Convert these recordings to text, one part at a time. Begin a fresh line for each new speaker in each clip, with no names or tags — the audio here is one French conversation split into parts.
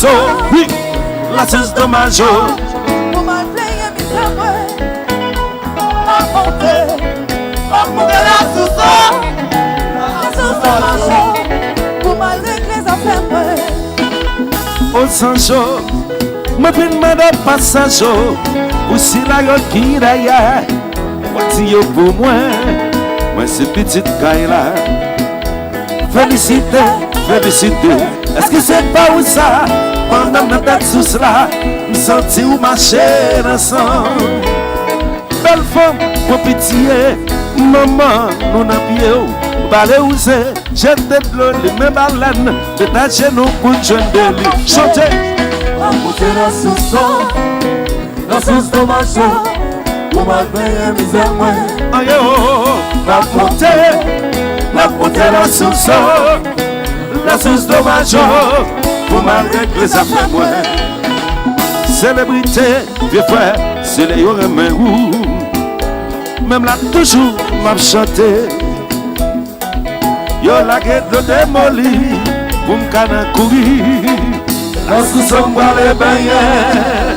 source, oui, la source de ma joie.
Pour ma plaie, mi s'amour. Monter la source de ma joie. Pour ma régler les affaires.
Au sancho, me pin de passage, aussi la yo qui d'ailleurs. Voici pour moi, moi c'est petite caille là. Félicité, félicité. Est-ce que c'est pas où ça? Pendant ma tête sous cela, me senti où marcher ensemble. Belle femme, pour pitié, maman, nous n'a pied où. Balé où c'est, j'ai tête l'eau, les mêmes baleines, détacher nos coups de jeunes de lui. Chantez!
Monter la source de ma joie. Pour ma paix, misère, moi.
Aïe, oh, la montée, la source de ma joie. Pour ma règle, les affaires, moi. Célébrité, vieux frère, c'est les yeux mais où. Même là, toujours, m'a chanté. Yo la guette de démoli, pour m'cana courir. La source de les bagnets.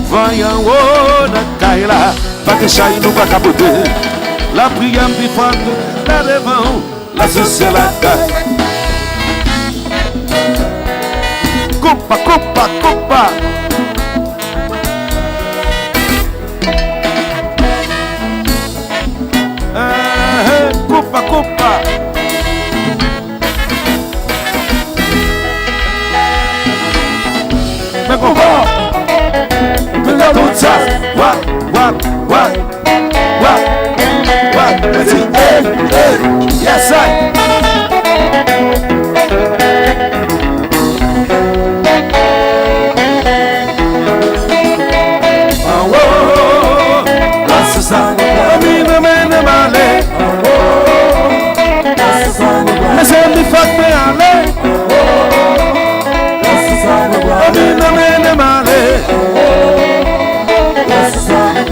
Voyant, oh, na kaila. Pas que chaille nous pas capoter. La prière me défend, la devant, la source la taille. Coupa, coupa, coupa. Coupa, coupa. Mais coupa. Mais la toute ça. What? Yes, I. Oh, that's the sound of the man, Malay. Let's have me fuck me, Ale. That's the sound of the man, Malay. That's the sound of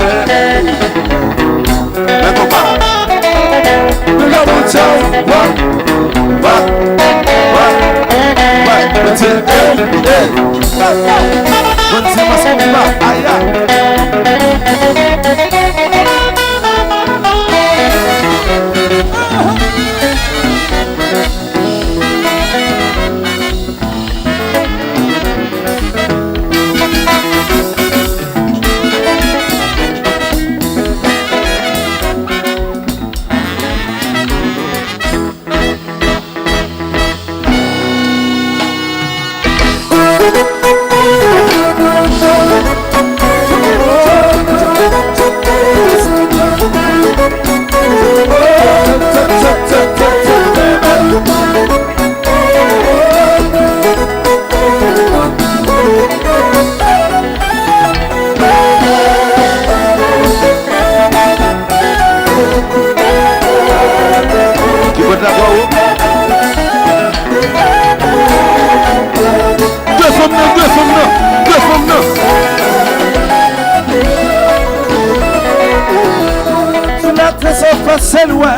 c'est loin.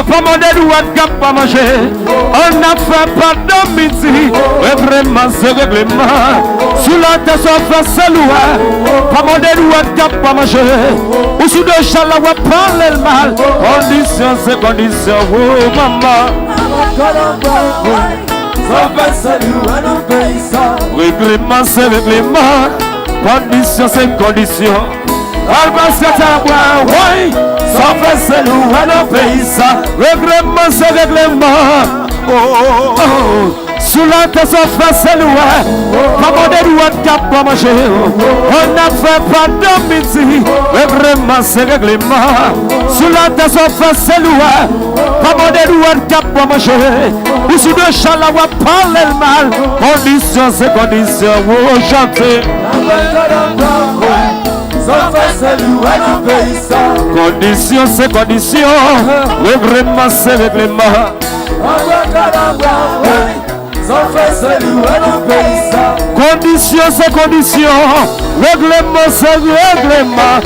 Pas manger ou pas manger. On n'a fait pas de midi. Mais vraiment c'est règlement. Sous la tête c'est loin. Pas manger ou pas manger. Ou sous de chaleur ou parler le mal. Condition c'est condition. Oh maman. Règlement c'est règlement. Condition c'est condition. Alba c'est à boire. Oui. Sans faire c'est nous à nos pays ça. Règlement c'est règlement. Oh, sous la tête sans faire c'est nous. Pas manger ou cap pas manger. On n'a fait pas de midi. Règlement c'est règlement. Sous la tête sans faire c'est nous. Pas manger ou cap pas manger. Ou sous de chaleur ou parler le mal. Condition c'est condition. Oh chanter. Condition c'est condition, règlement c'est règlement. Condition c'est condition, règlement c'est règlement.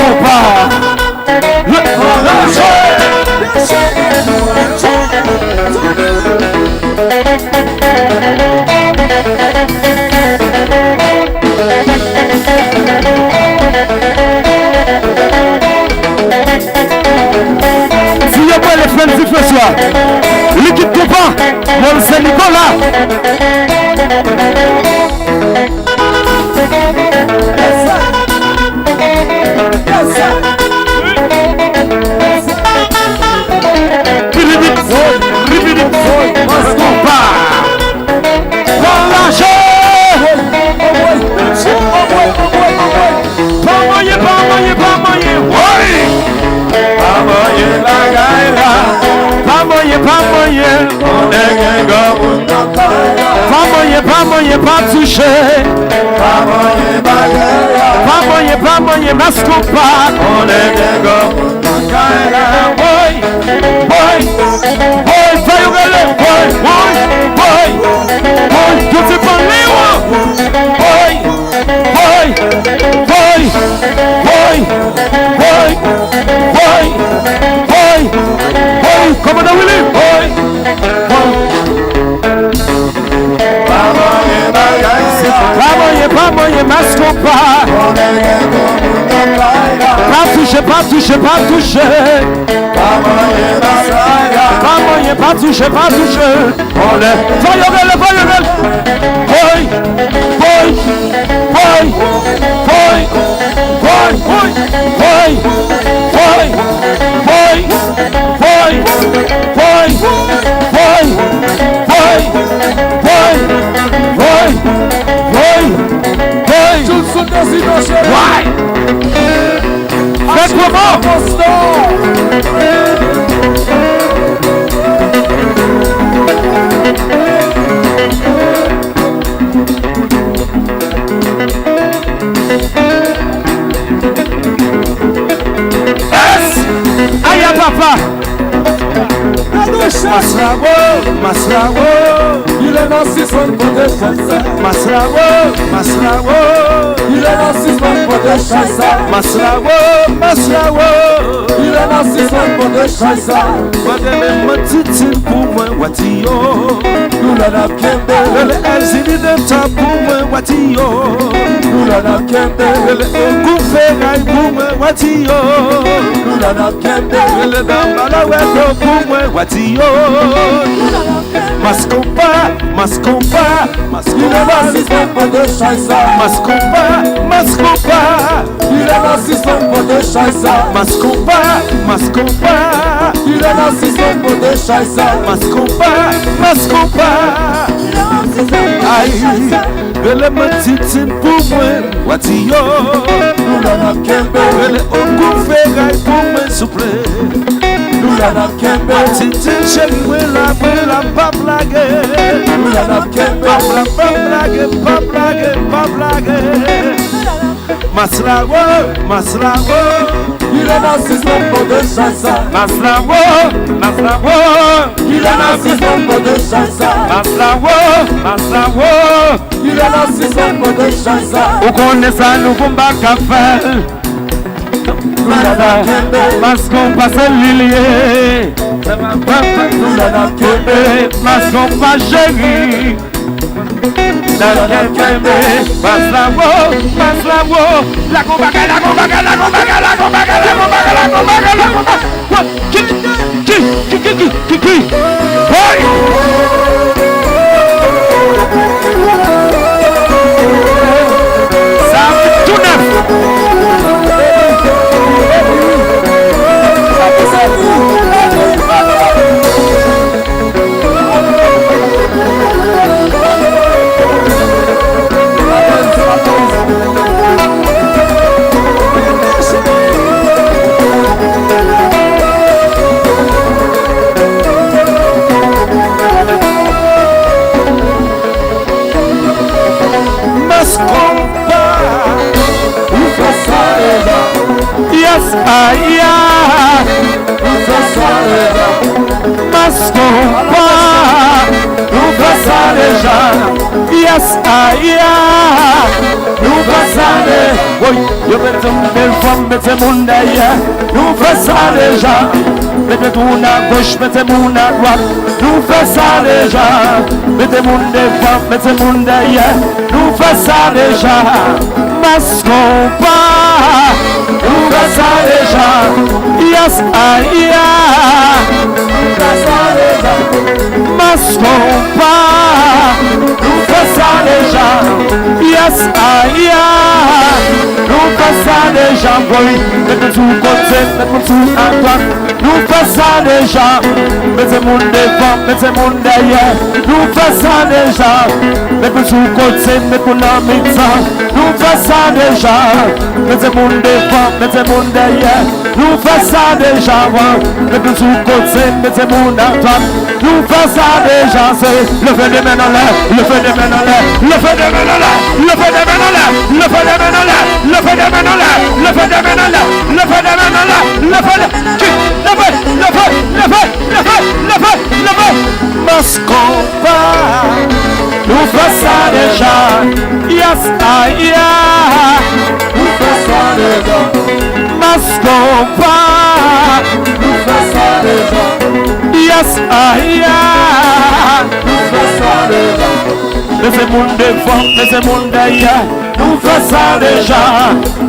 compas. Si vous avez les frères du feu soir, l'équipe de pas, mon Saint-Nicolas. Pas touché, pas moyen, masque pas, on est des gars, boy, tout est pas boy, come on, Willie, pas moyen, masque pas. Pas touché. Pas touché. On est. Papa. Masrawo, il est dans 6 ans pour des chansons. Masrawo, il est dans 6 ans pour des chansons. Masrawo, il est dans 6 ans pour des chansons. Madame Matiti pour moi, Watio. Nous l'avons kembe. Le Azini de ta pour moi, Watio. Nous l'avons kembe. Le Gouferaï pour moi, Watio. Nous l'avons kembe. Le Dambalaweto pour moi, Watio. Mascompa, il est dans 6 ans pour des chansons. Mascompa, il est dans 6 ans pour des chansons. Mascompa, il est dans 6 ans pour des chansons. Mascompa, aïe, le matiti pour moi, Watio. Nous l'avons kembe. Le Ogouferaï pour moi, souple. Nous l'avons kembe. Matiti chéri, la pas blague. Nous l'avons kembe. Pas blague. Masrawo, il est dans 6 ans pour des chansons. Masrawo, il est dans 6 ans pour des chansons. Masrawo, il est dans 6 ans pour des chansons. Vous connaissez ça, nous pouvons pas faire. Mascon passe l'ilier. Mascon pas chéri. Masrawo, la combaga. Ça tout neuf. Yes, nous passons Yo mettez des femmes, mettez mon derrière. Nous faisons ça déjà. Mettez tout à gauche, mettez mon à droite. Nous faisons ça déjà. Mettez mon des femmes, mettez mon derrière. Nous faisons ça déjà. Masquons pas. Nous faisons ça déjà. Yes, aïe. Nous faisons ça déjà. Masquons pas. Nous faisons ça déjà. Yes, aïe. Nous faisons ça déjà. Mettez tout côté, mettez tout à droite. Nous faisons ça déjà. Mettez mon devant, mettez mon derrière. Nous faisons ça déjà. Mettez tout côté, mettez mon mi-temps. Nous faisons ça déjà. Mettez mon devant, mettez mon derrière. Nous faisons ça déjà. Mettez tout côté, mettez mon à droite. Nous faisons ça déjà. C'est le feu de main en l'air, le feu de main en l'air, le feu de main en l'air, le feu de main en l'air, le feu de main en l'air, le feu de main en l'air, le feu de main en l'air, le feu de main en l'air, le feu de Masquons pas. Nous faisons ça déjà. Yes, aïe. Nous faisons ça déjà. Masquons pas. Nous faisons ça déjà. Yes, aïe. Nous faisons ça déjà. Laissez mon devant, laissez mon derrière. Nous faisons ça déjà.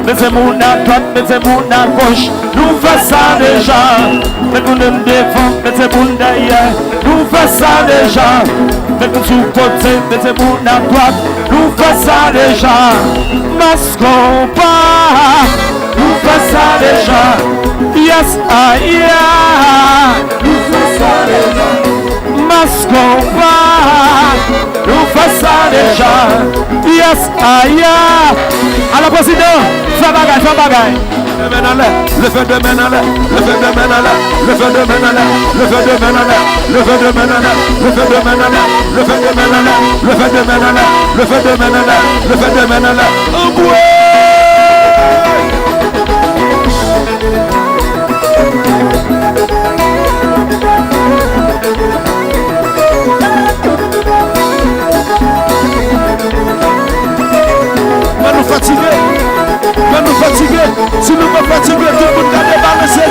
Laissez mon à droite, laissez mon à gauche. Nous faisons ça déjà. Mettez mon devant, mettez mon derrière. Nous faisons ça déjà. Mettez tout côté, mettez mon à droite. Nous faisons ça déjà. Masquons pas. Nous faisons ça déjà. Yes, aïe. Nous faisons ça déjà. Masquons pas. Nous faisons ça déjà. Yes, aïe. À la présidente, fais bagaille, fais bagaille.
Le feu de main en l'air, le feu de main en l'air, le feu de main en l'air, le feu de main en l'air, le feu de main en l'air, le feu de main en l'air, le feu de main en l'air, le feu de main en l'air, le feu de main en l'air, le feu de main en l'air. Oh boy! Nous fatiguer, si nous pas fatiguer, tout le monde a débarqué ces